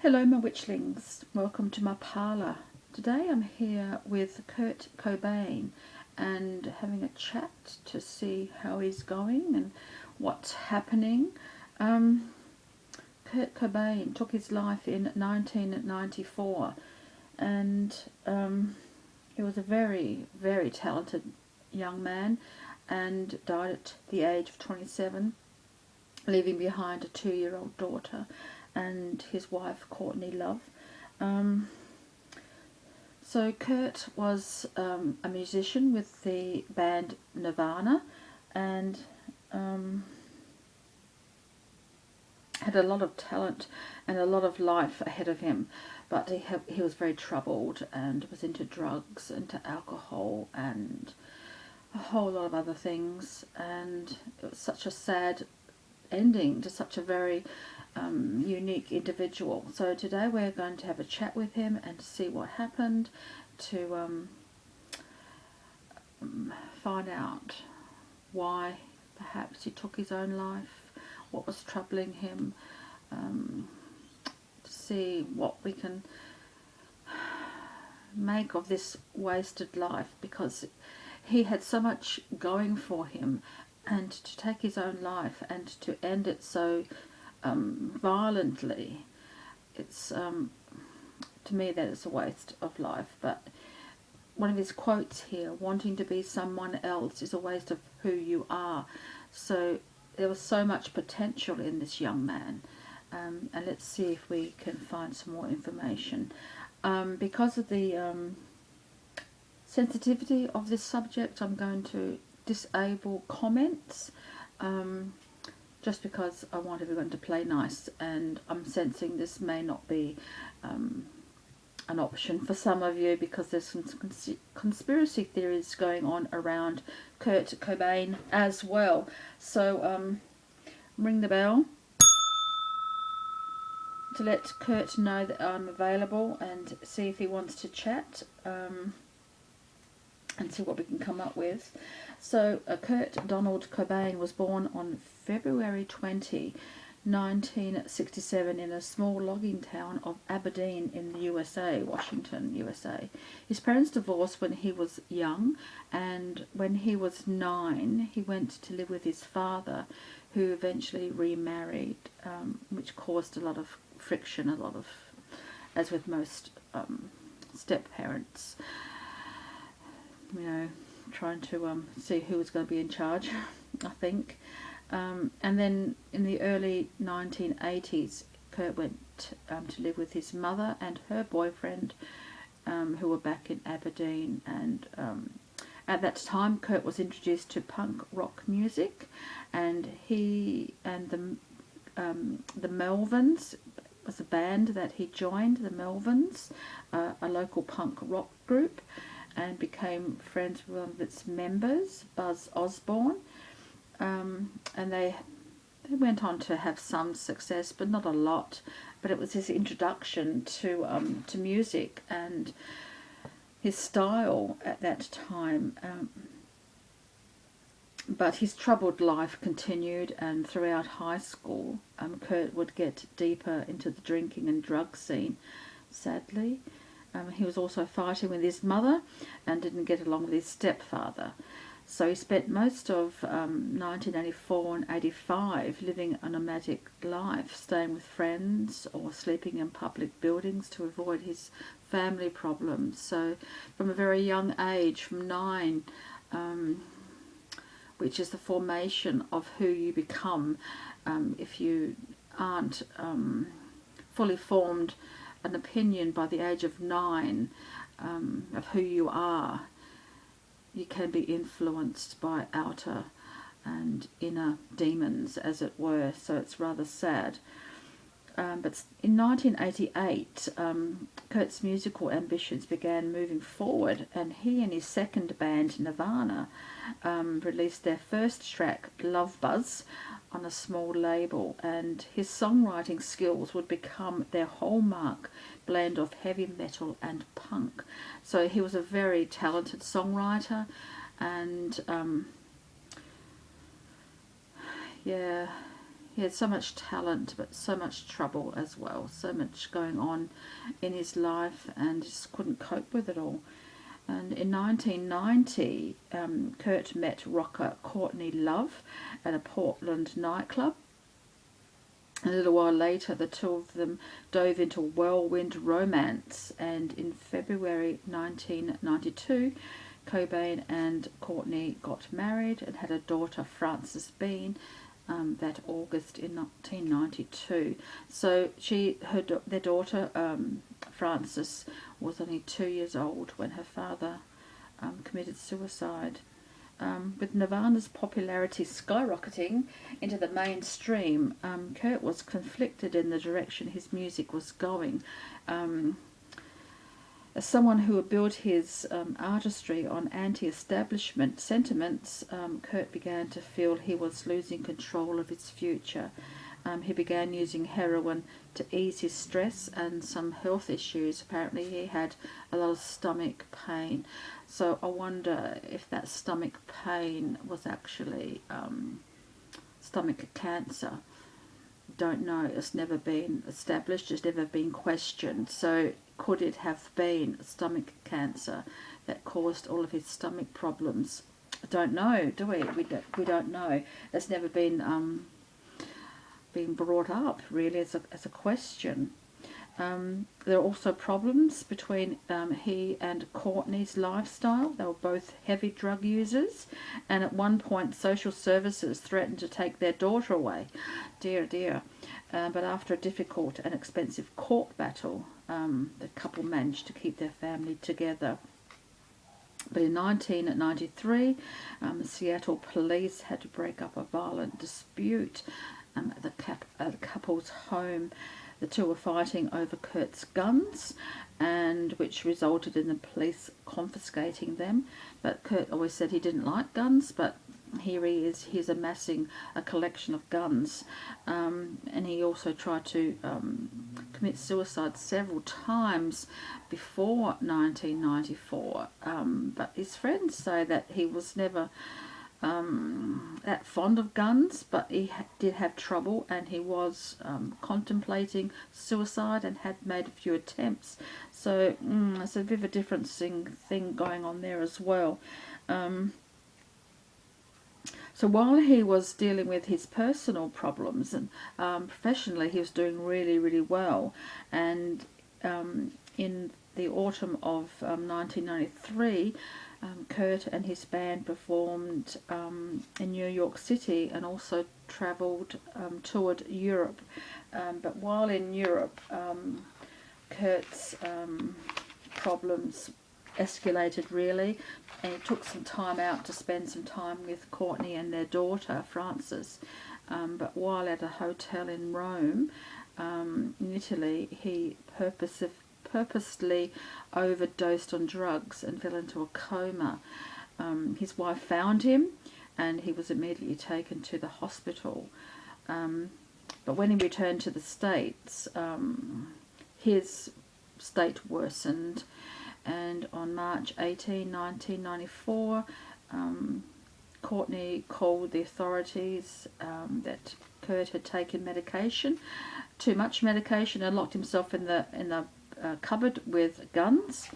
Hello my witchlings, welcome to my parlour. Today I'm here with Kurt Cobain and having a chat to see how he's going and what's happening. Kurt Cobain took his life in 1994 and he was a very, very talented young man and died at the age of 27, leaving behind a 2-year-old daughter and his wife Courtney Love. So Kurt was a musician with the band Nirvana and had a lot of talent and a lot of life ahead of him, but he was very troubled and was into drugs, into alcohol and a whole lot of other things, and it was such a sad ending to such a very unique individual. So today we're going to have a chat with him and see what happened, to find out why perhaps he took his own life, what was troubling him, to see what we can make of this wasted life, because he had so much going for him, and to take his own life and to end it so violently, it's to me that is a waste of life. But one of his quotes here, wanting to be someone else is a waste of who you are. So there was so much potential in this young man, and let's see if we can find some more information. Because of the sensitivity of this subject, I'm going to disable comments, just because I want everyone to play nice, and I'm sensing this may not be an option for some of you, because there's some conspiracy theories going on around Kurt Cobain as well. So ring the bell to let Kurt know that I'm available and see if he wants to chat, and see what we can come up with. So Kurt Donald Cobain was born on February 20, 1967 in a small logging town of Aberdeen in the USA, Washington, USA. His parents divorced when he was young, and when he was 9 he went to live with his father, who eventually remarried, which caused a lot of friction, as with most step-parents, trying to see who was going to be in charge, I think. And then in the early 1980s, Kurt went to live with his mother and her boyfriend, who were back in Aberdeen. And at that time, Kurt was introduced to punk rock music, and he and the Melvins was a band that he joined, the Melvins, a local punk rock group, and became friends with one of its members, Buzz Osborne. And they went on to have some success, but not a lot. But it was his introduction to music and his style at that time. But his troubled life continued, and throughout high school, Kurt would get deeper into the drinking and drug scene, sadly. He was also fighting with his mother and didn't get along with his stepfather. So he spent most of 1984 and 85 living a nomadic life, staying with friends or sleeping in public buildings to avoid his family problems. So from a very young age, from 9, which is the formation of who you become, if you aren't fully formed an opinion by the age of 9 of who you are, you can be influenced by outer and inner demons, as it were. So it's rather sad. But in 1988, Kurt's musical ambitions began moving forward, and he and his second band, Nirvana, released their first track, Love Buzz, on a small label, and his songwriting skills would become their hallmark blend of heavy metal and punk. So he was a very talented songwriter, and he had so much talent, but so much trouble as well, so much going on in his life, and just couldn't cope with it all. And in 1990, Kurt met rocker Courtney Love at a Portland nightclub. A little while later, the two of them dove into whirlwind romance, and in February 1992, Cobain and Courtney got married and had a daughter, Frances Bean, that August in 1992. So their daughter, Frances, was only 2 years old when her father committed suicide. With Nirvana's popularity skyrocketing into the mainstream, Kurt was conflicted in the direction his music was going. As someone who had built his artistry on anti-establishment sentiments, Kurt began to feel he was losing control of his future. He began using heroin to ease his stress and some health issues. Apparently he had a lot of stomach pain. So I wonder if that stomach pain was actually stomach cancer. Don't know. It's never been established. It's never been questioned. So could it have been stomach cancer that caused all of his stomach problems? I don't know, do we? We don't know. It's never been brought up really as a question. There are also problems between he and Courtney's lifestyle. They were both heavy drug users, and at one point social services threatened to take their daughter away. Dear, dear. But after a difficult and expensive court battle, the couple managed to keep their family together. But in 1993, Seattle police had to break up a violent dispute at the couple's home. The two were fighting over Kurt's guns, and which resulted in the police confiscating them. But Kurt always said he didn't like guns, but here he is, he's amassing a collection of guns. And he also tried to commit suicide several times before 1994. But his friends say that he was never that fond of guns, but he did have trouble, and he was contemplating suicide and had made a few attempts. So it's a bit of a different thing going on there as well. So while he was dealing with his personal problems, and professionally he was doing really, really well. And in the autumn of 1993, Kurt and his band performed in New York City, and also toured Europe. But while in Europe, Kurt's problems escalated really, and he took some time out to spend some time with Courtney and their daughter, Frances. But while at a hotel in Rome, in Italy, he purposely overdosed on drugs and fell into a coma. His wife found him, and he was immediately taken to the hospital. But when he returned to the States, his state worsened, and on March 18, 1994, Courtney called the authorities that Kurt had taken medication, too much medication, and locked himself in the cupboard with guns.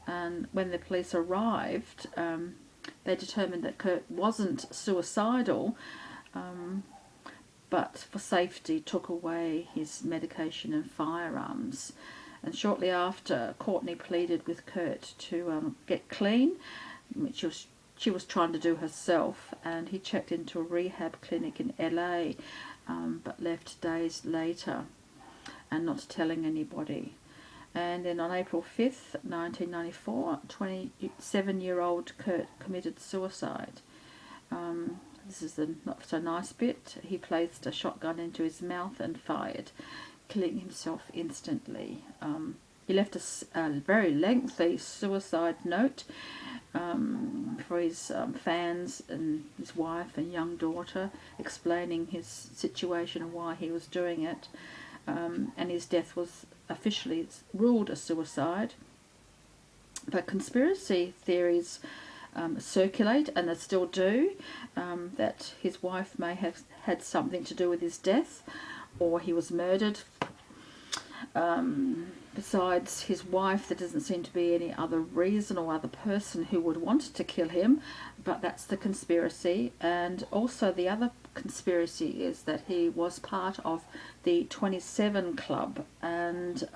And when the police arrived, they determined that Kurt wasn't suicidal, but for safety took away his medication and firearms. And shortly after, Courtney pleaded with Kurt to get clean, which she was trying to do herself, and he checked into a rehab clinic in LA, but left days later and not telling anybody. And then on April 5th, 1994, 27-year-old Kurt committed suicide. This is the not so nice bit. He placed a shotgun into his mouth and fired, killing himself instantly. He left a very lengthy suicide note for his fans and his wife and young daughter, explaining his situation and why he was doing it. And his death was officially ruled a suicide. But conspiracy theories circulate, and they still do, that his wife may have had something to do with his death, or he was murdered. Besides his wife, there doesn't seem to be any other reason or other person who would want to kill him, but that's the conspiracy. And also the other conspiracy is that he was part of the 27 Club, and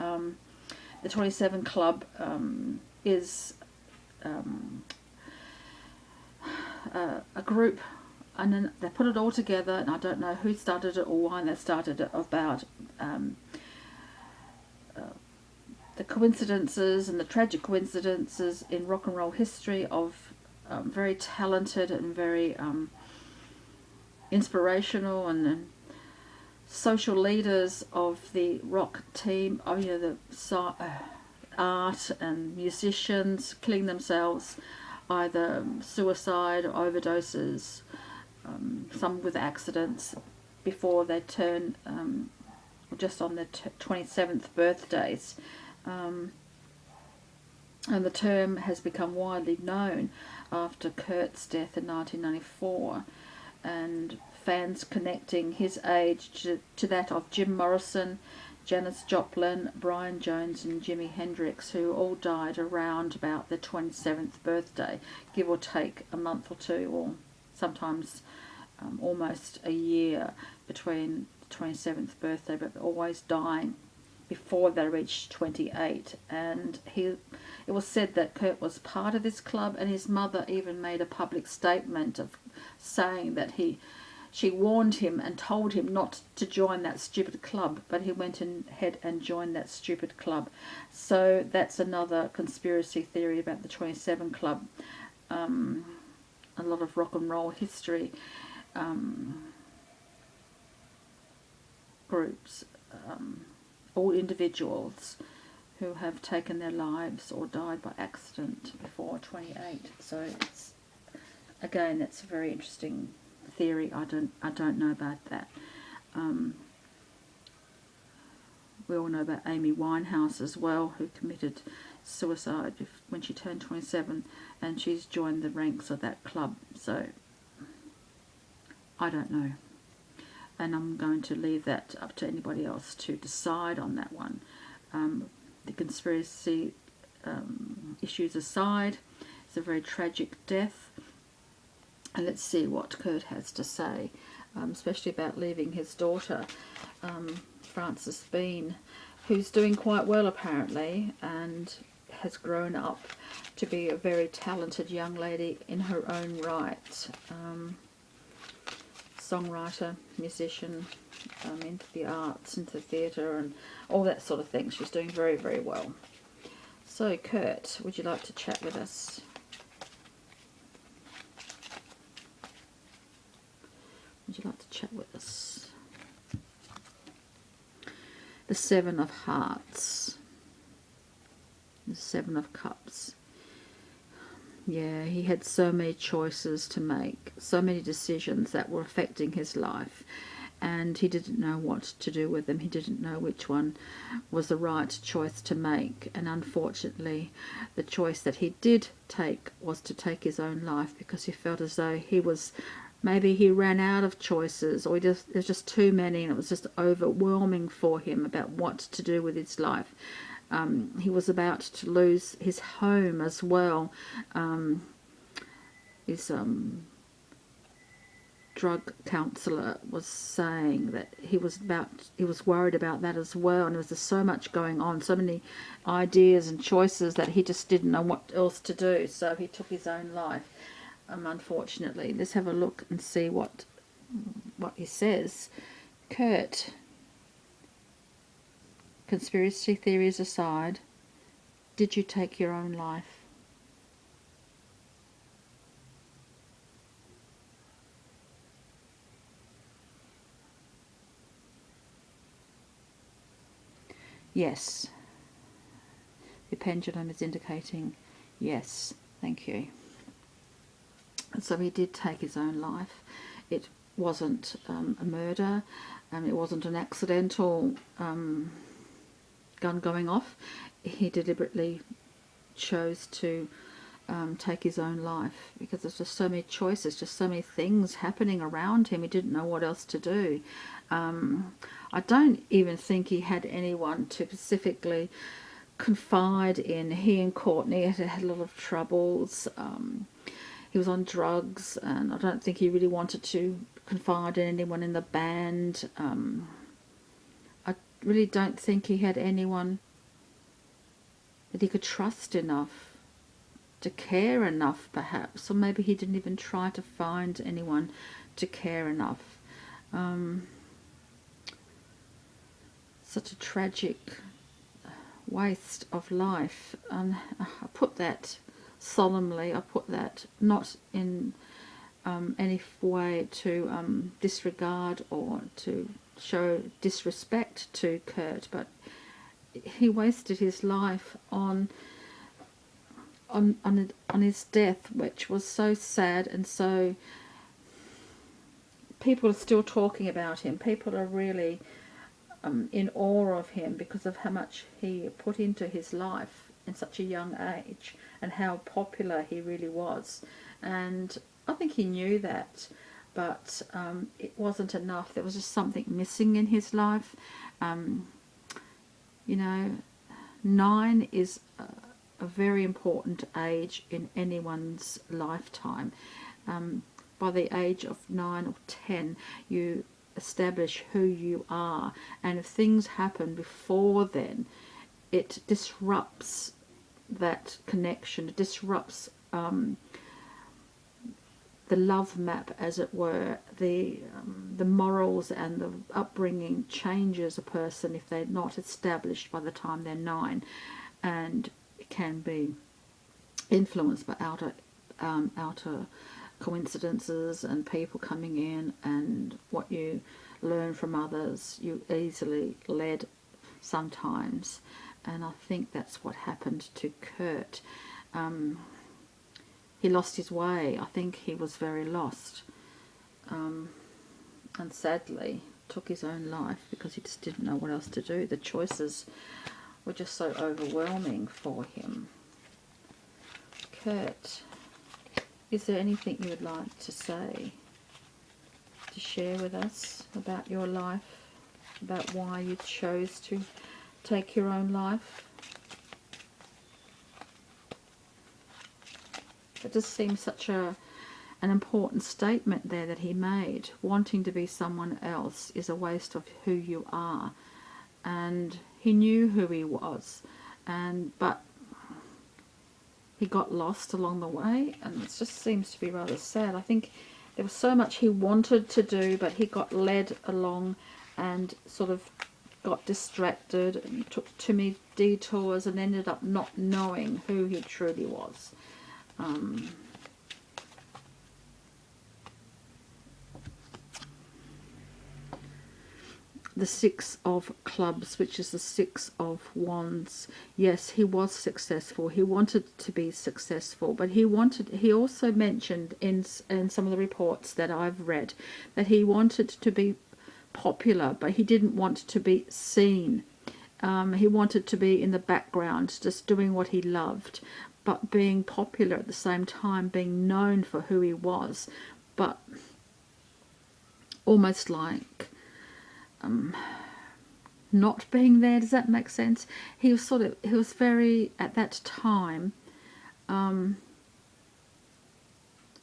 the 27 Club is a group, and then they put it all together, and I don't know who started it or why they started it, about the coincidences and the tragic coincidences in rock and roll history of very talented and very inspirational and social leaders of the rock team, the art and musicians killing themselves, either suicide or overdoses, some with accidents, before they turn just on their 27th birthdays. And the term has become widely known after Kurt's death in 1994, and fans connecting his age to that of Jim Morrison, Janis Joplin, Brian Jones and Jimi Hendrix, who all died around about their 27th birthday, give or take a month or two, or sometimes almost a year between the 27th birthday, but always dying before they reached 28. And it was said that Kurt was part of this club, and his mother even made a public statement of saying that she warned him and told him not to join that stupid club, but he went ahead and joined that stupid club. So that's another conspiracy theory about the 27 Club. A lot of rock and roll history groups, all individuals who have taken their lives or died by accident before 28. So it's, again, that's a very interesting theory. I don't know about that. We all know about Amy Winehouse as well, who committed suicide when she turned 27, and she's joined the ranks of that club. So I don't know, and I'm going to leave that up to anybody else to decide on that one. The conspiracy issues aside, it's a very tragic death, and let's see what Kurt has to say, especially about leaving his daughter, Frances Bean, who's doing quite well apparently, and has grown up to be a very talented young lady in her own right. Songwriter, musician, into the arts, into theatre and all that sort of thing. She's doing very, very well. So Kurt, would you like to chat with us? Would you like to chat with us? The Seven of Hearts. The Seven of Cups. Yeah, he had so many choices to make, so many decisions that were affecting his life, and he didn't know what to do with them. He didn't know which one was the right choice to make, and unfortunately the choice that he did take was to take his own life, because he felt as though maybe he ran out of choices, or there's just too many, and it was just overwhelming for him about what to do with his life. He was about to lose his home as well. His drug counsellor was saying that he was worried about that as well, and there was just so much going on, so many ideas and choices that he just didn't know what else to do, so he took his own life, unfortunately. Let's have a look and see what he says. Kurt, conspiracy theories aside, did you take your own life? Yes. The pendulum is indicating yes. Thank you. So he did take his own life. It wasn't a murder. It wasn't an accidental gun going off. He deliberately chose to take his own life, because there's just so many choices, just so many things happening around him. He didn't know what else to do. I don't even think he had anyone to specifically confide in. He and Courtney had a lot of troubles. He was on drugs, and I don't think he really wanted to confide in anyone in the band. I really don't think he had anyone that he could trust enough to care enough, perhaps, or maybe he didn't even try to find anyone to care enough. Such a tragic waste of life, and I put that solemnly. I put that not in any way to disregard or to show disrespect to Kurt, but he wasted his life on his death, which was so sad, and so people are still talking about him. People are really in awe of him because of how much he put into his life in such a young age and how popular he really was. And I think he knew that, but it wasn't enough. There was just something missing in his life. You know, 9 is a very important age in anyone's lifetime. By the age of 9 or 10, you establish who you are, and if things happen before then, it disrupts that connection. It disrupts the love map, as it were. The morals and the upbringing changes a person if they're not established by the time they're 9, and it can be influenced by outer coincidences and people coming in, and what you learn from others, you easily led sometimes. And I think that's what happened to Kurt. He lost his way. I think he was very lost, and sadly took his own life because he just didn't know what else to do. The choices were just so overwhelming for him. Kurt, is there anything you would like to say, to share with us about your life, about why you chose to take your own life? It just seems such an important statement there that he made. Wanting to be someone else is a waste of who you are. And he knew who he was, but he got lost along the way, and it just seems to be rather sad. I think there was so much he wanted to do, but he got led along and sort of got distracted and took too many detours and ended up not knowing who he truly was. The 6 of clubs, which is the 6 of wands. Yes, he was successful. He wanted to be successful, but he also mentioned in some of the reports that I've read that he wanted to be popular, but he didn't want to be seen. He wanted to be in the background, just doing what he loved, but being popular at the same time, being known for who he was, but almost like not being there. Does that make sense? He was very, at that time,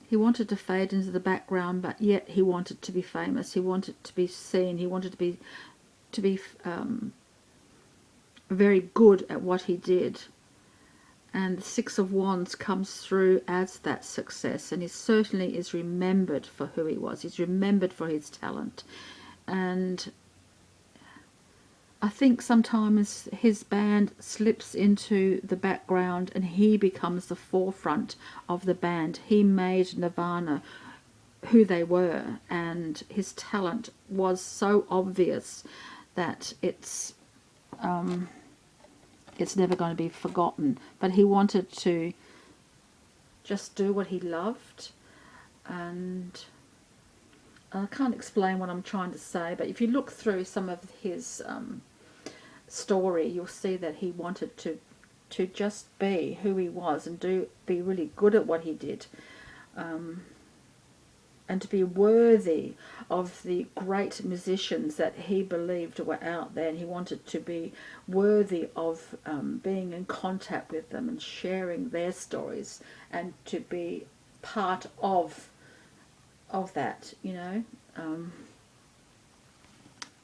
he wanted to fade into the background, but yet he wanted to be famous. He wanted to be seen. He wanted to be very good at what he did. And the 6 of Wands comes through as that success, and he certainly is remembered for who he was. He's remembered for his talent. And I think sometimes his band slips into the background and he becomes the forefront of the band. He made Nirvana who they were, and his talent was so obvious that it's never going to be forgotten. But he wanted to just do what he loved, and I can't explain what I'm trying to say, but if you look through some of his story, you'll see that he wanted to to just be who he was and be really good at what he did, and to be worthy of the great musicians that he believed were out there, and he wanted to be worthy of being in contact with them and sharing their stories, and to be part of that, you know.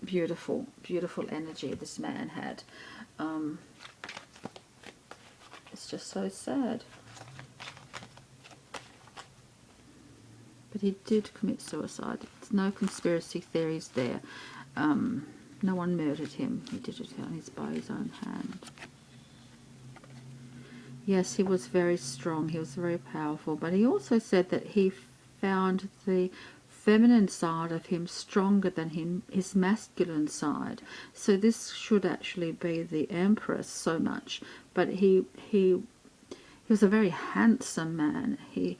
Beautiful, beautiful energy this man had. It's just so sad. But he did commit suicide. There's no conspiracy theories there. No one murdered him. He did it by his own hand. Yes, he was very strong. He was very powerful. But he also said that he found the feminine side of him stronger than his masculine side. So this should actually be the Empress so much. But he was a very handsome man. He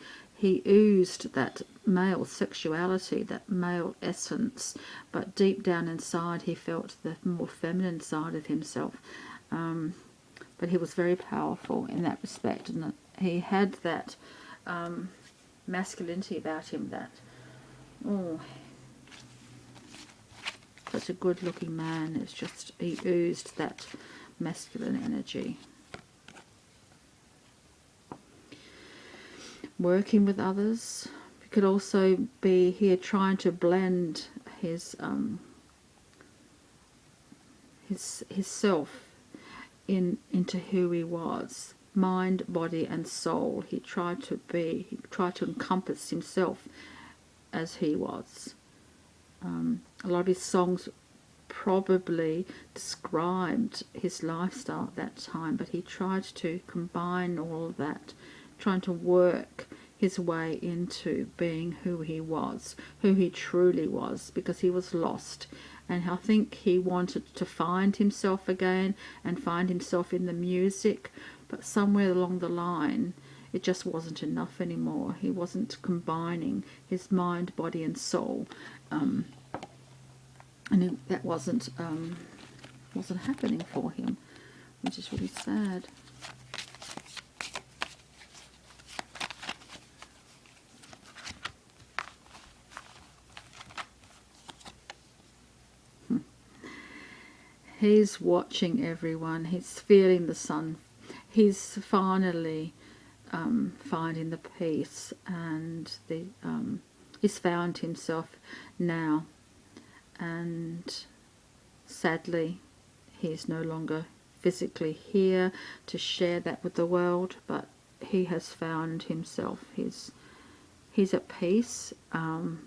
oozed that male sexuality, that male essence, but deep down inside he felt the more feminine side of himself. But he was very powerful in that respect, and he had that masculinity about him that, such a good looking man. It's just, he oozed that masculine energy. Working with others. He could also be here trying to blend his self into who he was, mind, body, and soul. He tried to encompass himself as he was. A lot of his songs probably described his lifestyle at that time, but he tried to combine all of that, trying to work his way into being who he was, who he truly was, because he was lost. And I think he wanted to find himself again and find himself in the music, but somewhere along the line it just wasn't enough anymore. He wasn't combining his mind, body and soul, and that wasn't happening for him, which is really sad. He's watching everyone. He's feeling the sun. He's finally finding the peace, and he's found himself now. And sadly, he's no longer physically here to share that with the world, but he has found himself. He's at peace, and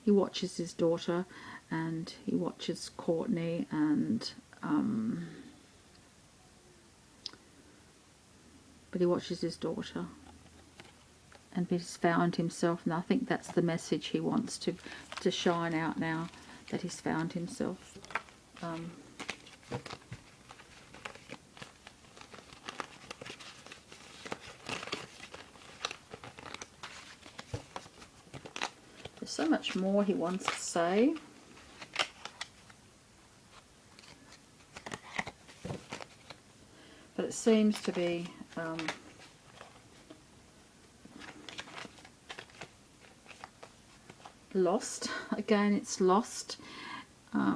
he watches his daughter, and he watches Courtney, and but he watches his daughter, and he's found himself, and I think that's the message he wants to shine out now, that he's found himself. There's so much more he wants to say. But it seems to be lost. Again, it's lost. I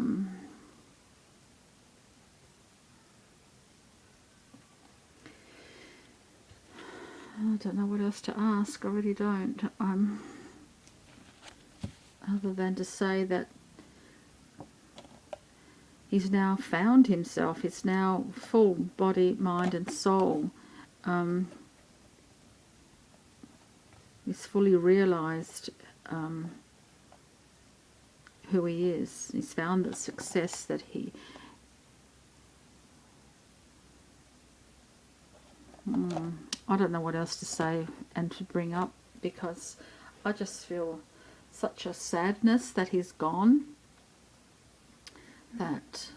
don't know what else to ask. I really don't. Other than to say that he's now found himself. He's now full body, mind and soul. He's fully realised who he is. He's found the success that he... I don't know what else to say and to bring up, because I just feel such a sadness that he's gone, that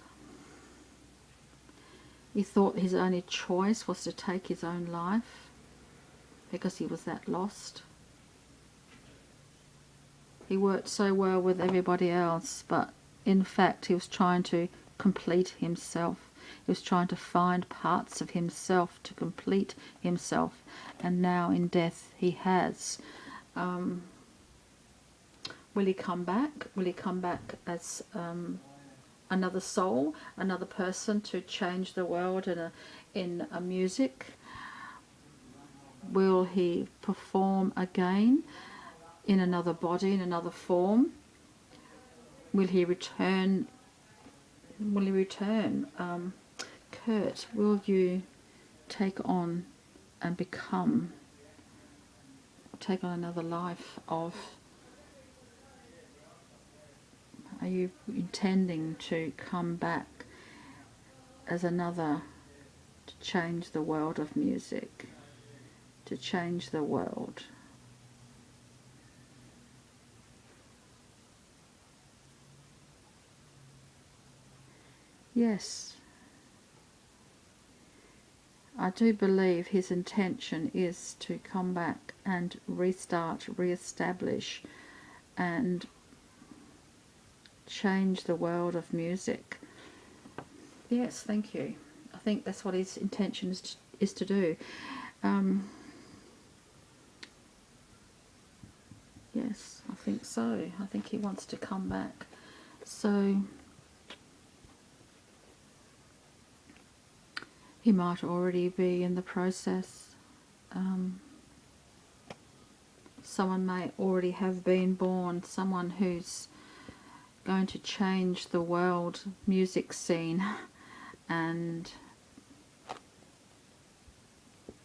he thought his only choice was to take his own life because he was that lost. He worked so well with everybody else, but in fact he was trying to complete himself. He was trying to find parts of himself to complete himself, and now in death he has. Will he come back? Will he come back as another soul, another person to change the world in a music? Will he perform again in another body, in another form? Will he return? Will he return? Kurt, will you take on and take on another life of... Are you intending to come back as another, to change the world of music, to change the world? Yes, I do believe his intention is to come back and restart, re-establish and change the world of music. Yes, thank you. I think that's what his intention is to do. Yes, I think so. I think he wants to come back. So he might already be in the process. Someone may already have been born, someone who's going to change the world music scene and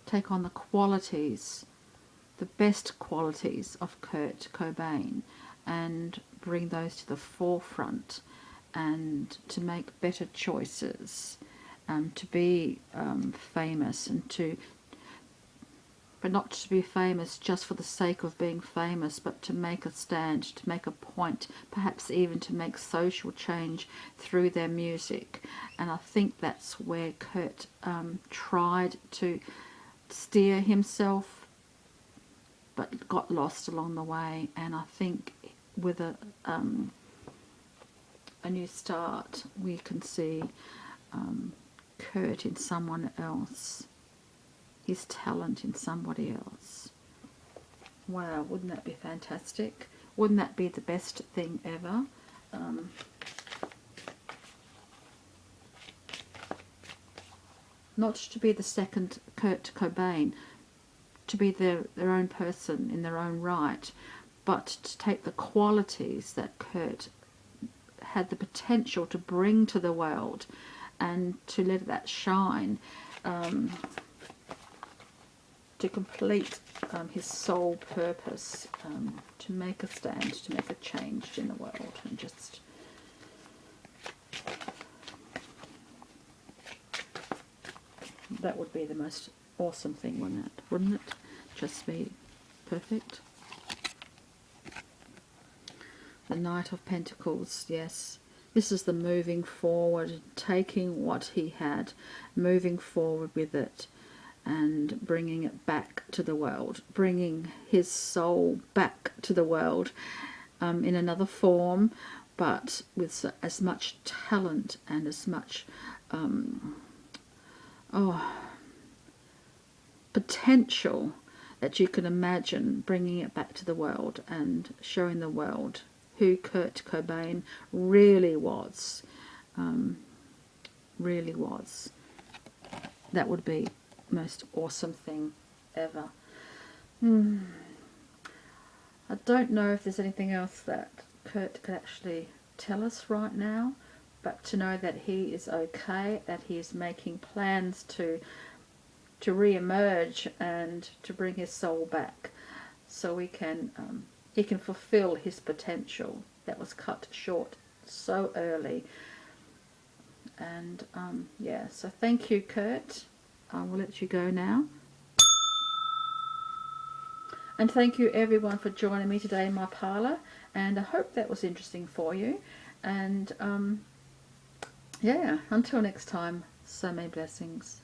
take on the qualities, the best qualities of Kurt Cobain, and bring those to the forefront, and to make better choices, to be famous, and but not to be famous just for the sake of being famous, but to make a stand, to make a point, perhaps even to make social change through their music. And I think that's where Kurt tried to steer himself, but got lost along the way. And I think with a new start, we can see Kurt in someone else, his talent in somebody else. Wow, wouldn't that be fantastic? Wouldn't that be the best thing ever? Not to be the second Kurt Cobain, to be their own person in their own right, but to take the qualities that Kurt had the potential to bring to the world and to let that shine, to complete his sole purpose, to make a stand, to make a change in the world, and just that would be the most awesome thing, wouldn't it? Just be perfect. The Knight of Pentacles, yes. This is the moving forward, taking what he had, moving forward with it, and bringing it back to the world, bringing his soul back to the world in another form, but with as much talent and as much potential that you can imagine, bringing it back to the world and showing the world who Kurt Cobain really was. Really was. That would be most awesome thing ever. I don't know if there's anything else that Kurt could actually tell us right now, but to know that he is okay, that he is making plans to re-emerge and to bring his soul back, so he can fulfill his potential that was cut short so early. And yeah, so thank you, Kurt. I will let you go now. And thank you everyone for joining me today in my parlour, and I hope that was interesting for you. And yeah, until next time, so many blessings.